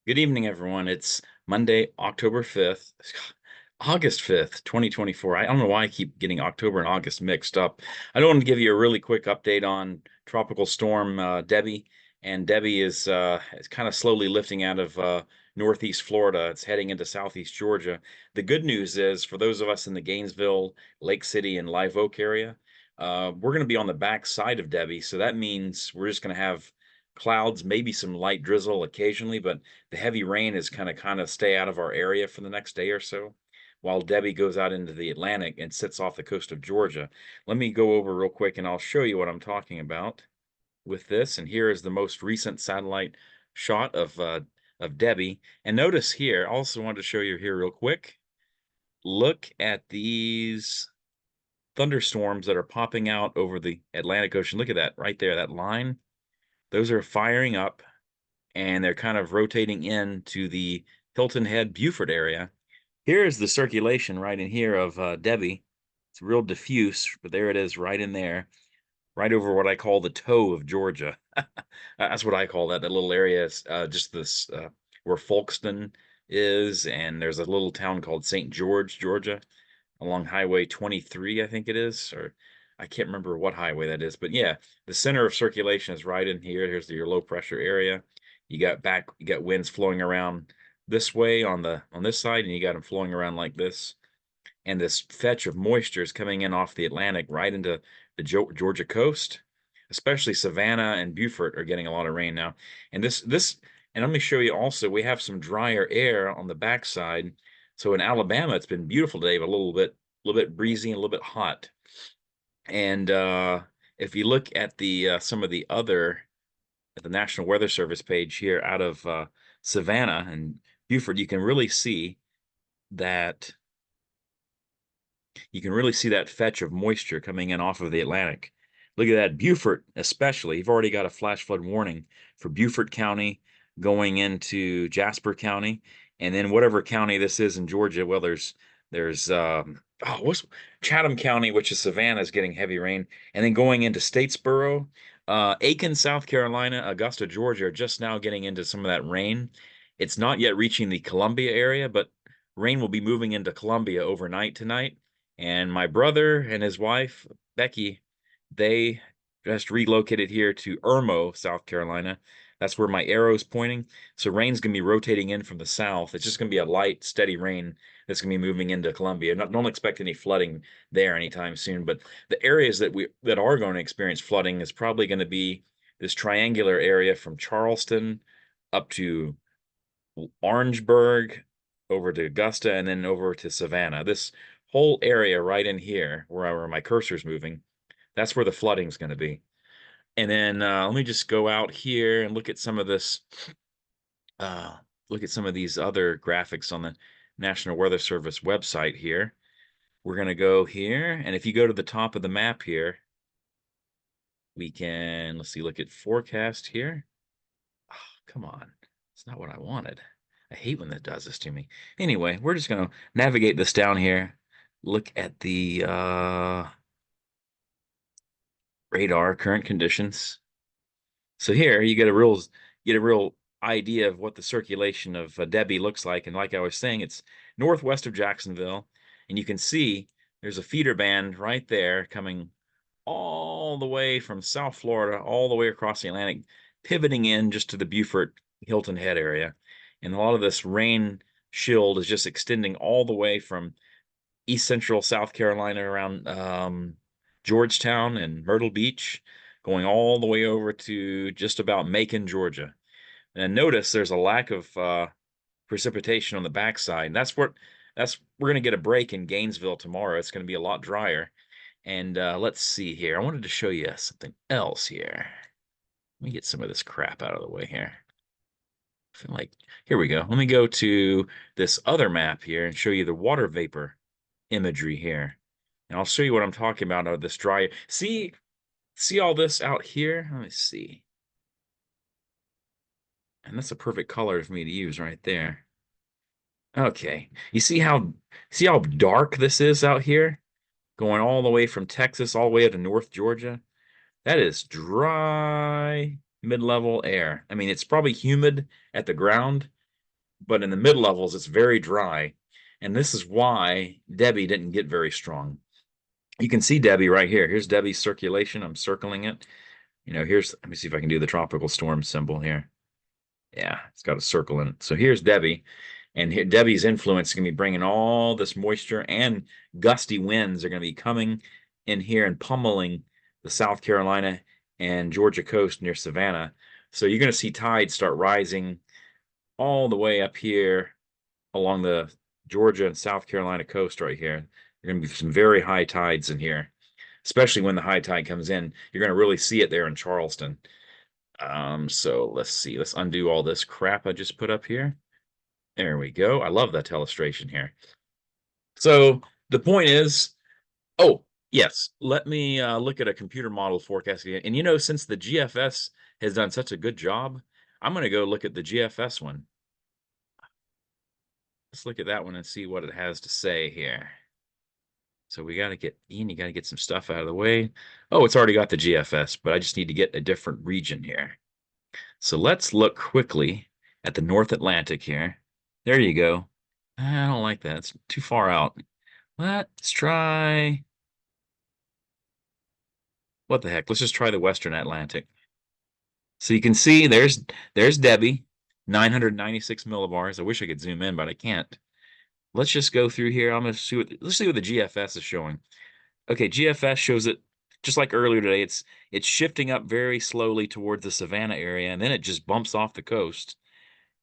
Good evening, everyone. It's Monday, October 5th, August 5th, 2024. I don't know why I keep getting October and August mixed up. I don't want to give you a really quick update on Tropical Storm Debby. And Debby is kind of slowly lifting out of northeast Florida. It's heading into southeast Georgia. The good news is for those of us in the Gainesville, Lake City, and Live Oak area, we're going to be on the back side of Debby. So that means we're just going to have clouds, maybe some light drizzle occasionally, but the heavy rain is kind of stay out of our area for the next day or so, while Debby goes out into the Atlantic and sits off the coast of Georgia. Let me go over real quick and I'll show you what I'm talking about with this. And here is the most recent satellite shot of Debby. And notice here, I also wanted to show you here real quick. Look at these thunderstorms that are popping out over the Atlantic Ocean. Look at that right there, that line. Those are firing up and they're kind of rotating into the Hilton Head Beaufort area. Here's the circulation right in here of Debby. It's real diffuse, but there it is right in there, right over what I call the toe of Georgia. That's what I call that. That little area is just this where Folkston is, and there's a little town called St. George, Georgia, along Highway 23, I think it is, or I can't remember what highway that is, but yeah, the center of circulation is right in here. Here's your low pressure area. You got winds flowing around this way on this side, and you got them flowing around like this. And this fetch of moisture is coming in off the Atlantic right into the Georgia coast. Especially Savannah and Beaufort are getting a lot of rain now. And and let me show you also, we have some drier air on the backside. So in Alabama, it's been beautiful today, but a little bit breezy and a little bit hot. And if you look at the some of the other at the National Weather Service page here out of Savannah and Beaufort, that you can really see that fetch of moisture coming in off of the Atlantic. Look at that, Beaufort especially. You've already got a flash flood warning for Beaufort County going into Jasper County, and then whatever county this is in Georgia. Well, there's what's Chatham County, which is Savannah, is getting heavy rain, and then going into Statesboro, Aiken, South Carolina, Augusta, Georgia, are just now getting into some of that rain. It's not yet reaching the Columbia area, but rain will be moving into Columbia overnight tonight. And my brother and his wife, Becky, they just relocated here to Irmo, South Carolina. That's where my arrow's pointing. So rain's going to be rotating in from the south. It's just going to be a light, steady rain that's going to be moving into Columbia. Don't expect any flooding there anytime soon. But the areas that are going to experience flooding is probably going to be this triangular area from Charleston up to Orangeburg, over to Augusta, and then over to Savannah. This whole area right in here, where my cursor's moving, that's where the flooding's going to be. And then let me just go out here and look at some of this. Look at some of these other graphics on the National Weather Service website here. We're going to go here, and if you go to the top of the map here, we can, let's see, look at forecast here. Oh, come on. It's not what I wanted. I hate when that does this to me. Anyway, we're just going to navigate this down here. Look at the radar current conditions. So here you get a real idea of what the circulation of Debby looks like. And like I was saying, it's northwest of Jacksonville, and you can see there's a feeder band right there coming all the way from South Florida, all the way across the Atlantic, pivoting in just to the Beaufort Hilton Head area. And a lot of this rain shield is just extending all the way from east central South Carolina around Georgetown and Myrtle Beach, going all the way over to just about Macon, Georgia. And notice there's a lack of precipitation on the backside. We're going to get a break in Gainesville tomorrow. It's going to be a lot drier. And let's see here. I wanted to show you something else here. Let me get some of this crap out of the way here. I feel like, here we go. Let me go to this other map here and show you the water vapor imagery here. And I'll show you what I'm talking about of this dry. See all this out here? Let me see. And that's a perfect color for me to use right there. Okay. See how dark this is out here? Going all the way from Texas all the way up to North Georgia. That is dry mid-level air. I mean, it's probably humid at the ground, but in the mid levels, it's very dry. And this is why Debby didn't get very strong. You can see Debby right here. Here's Debby's circulation. I'm circling it. Let me see if I can do the tropical storm symbol here. Yeah, it's got a circle in it. So here's Debby. And here, Debby's influence is going to be bringing all this moisture, and gusty winds are going to be coming in here and pummeling the South Carolina and Georgia coast near Savannah. So you're going to see tides start rising all the way up here along the Georgia and South Carolina coast right here. There are going to be some very high tides in here, especially when the high tide comes in. You're going to really see it there in Charleston. So let's see. Let's undo all this crap I just put up here. There we go. I love that illustration here. So the point is, oh, yes, let me look at a computer model forecast again. And since the GFS has done such a good job, I'm going to go look at the GFS one. Let's look at that one and see what it has to say here. So we got to get, Ian, you got to get some stuff out of the way. Oh, it's already got the GFS, but I just need to get a different region here. So let's look quickly at the North Atlantic here. There you go. I don't like that. It's too far out. Let's try, what the heck? Let's just try the Western Atlantic. So you can see there's Debby, 996 millibars. I wish I could zoom in, but I can't. Let's just go through here. Let's see what the GFS is showing. Okay, GFS shows it just like earlier today. It's shifting up very slowly towards the Savannah area, and then it just bumps off the coast.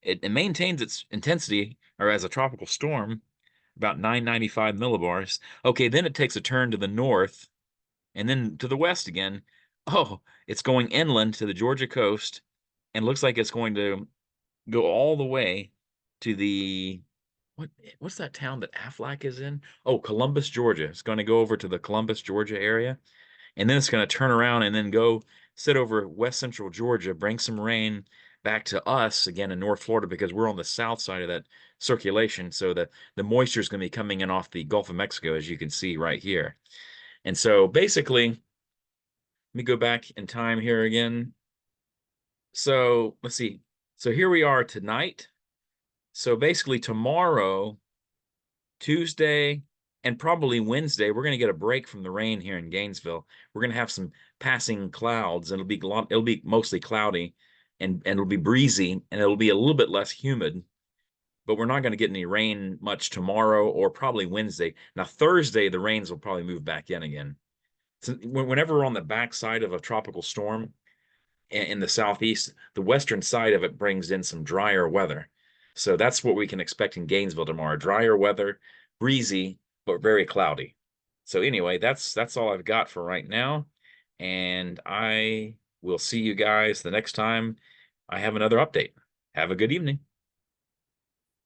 It maintains its intensity, or as a tropical storm, about 995 millibars. Okay, then it takes a turn to the north and then to the west again. Oh, it's going inland to the Georgia coast, and looks like it's going to go all the way to the what's that town that Aflac is in? Oh, Columbus, Georgia. It's going to go over to the Columbus, Georgia area, and then it's going to turn around and then go sit over west central Georgia, bring some rain back to us again in North Florida because we're on the south side of that circulation. So the moisture is going to be coming in off the Gulf of Mexico, as you can see right here. And so basically, let me go back in time here again. So let's see. So here we are tonight. So basically tomorrow, Tuesday, and probably Wednesday, we're going to get a break from the rain here in Gainesville. We're going to have some passing clouds, and it'll be mostly cloudy, and it'll be breezy, and it'll be a little bit less humid. But we're not going to get any rain much tomorrow or probably Wednesday. Now Thursday, the rains will probably move back in again. So whenever we're on the backside of a tropical storm in the southeast, the western side of it brings in some drier weather. So that's what we can expect in Gainesville tomorrow. Drier weather, breezy, but very cloudy. So anyway, that's all I've got for right now. And I will see you guys the next time I have another update. Have a good evening.